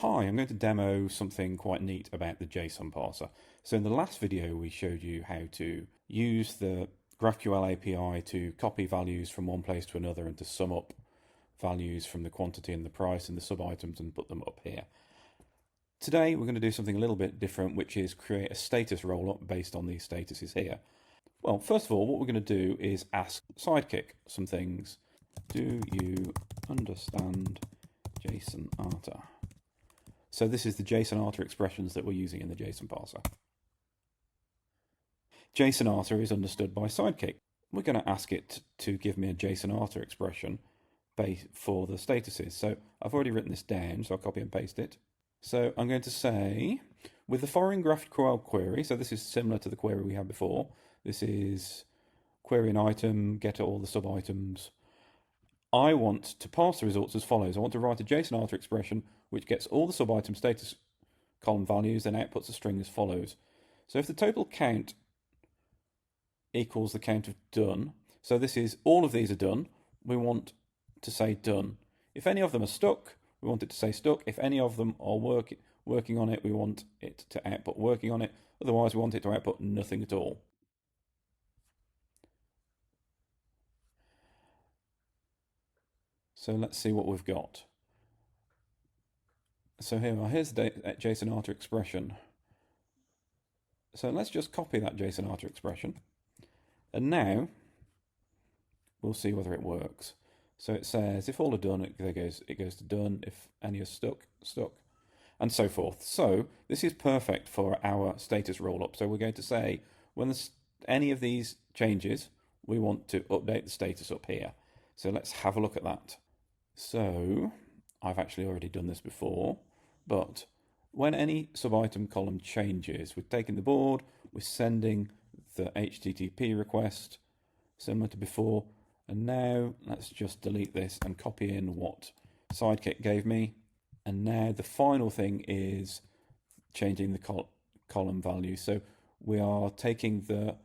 Hi, I'm going to demo something quite neat about the JSON parser. So in the last video we showed you how to use the GraphQL API to copy values from one place to another and to sum up values from the quantity and the price and the sub-items and put them up here. Today we're going to do something a little bit different, which is create a status roll-up based on these statuses here. Well, first of all, what we're going to do is ask Sidekick some things. Do you understand JSON Arter? So this is the JSON Arter expressions that we're using in the JSON parser. JSON Arter is understood by Sidekick. We're going to ask it to give me a JSON Arter expression for the statuses. So I've already written this down, so I'll copy and paste it. So I'm going to say, with the foreign GraphQL query, so this is similar to the query we had before. This is query an item, get all the sub-items. I want to parse the results as follows. I want to write a JSON Arter expression which gets all the sub-item status column values and outputs a string as follows. So if the total count equals the count of done, so this is all of these are done, we want to say done. If any of them are stuck, we want it to say stuck. If any of them are working on it, we want it to output working on it. Otherwise, we want it to output nothing at all. So let's see what we've got. So here's the JSON Arter expression. So let's just copy that JSON Arter expression. And now we'll see whether it works. So it says if all are done, it goes to done. If any are stuck, and so forth. So this is perfect for our status rollup. So we're going to say when any of these changes, we want to update the status up here. So let's have a look at that. So I've actually already done this before, but when any sub-item column changes, we're taking the board, we're sending the HTTP request, similar to before, and now let's just delete this and copy in what Sidekick gave me. And now the final thing is changing the column value. So we are taking the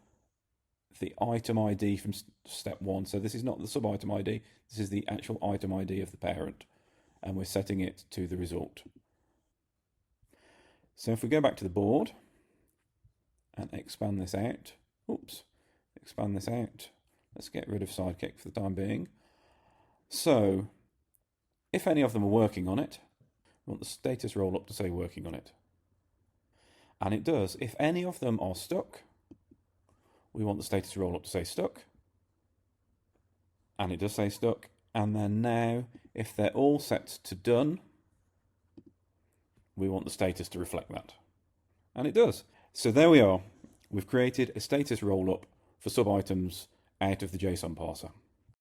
item ID from step 1. So this is not the sub-item ID, this is the actual item ID of the parent, and we're setting it to the result. So if we go back to the board and expand this out, expand this out. Let's get rid of Sidekick for the time being. So if any of them are working on it, we want the status roll-up to say working on it. And it does. If any of them are stuck, we want the status roll-up to say stuck. And it does say stuck. And then now, if they're all set to done, we want the status to reflect that. And it does. So there we are. We've created a status roll-up for sub-items out of the JSON parser.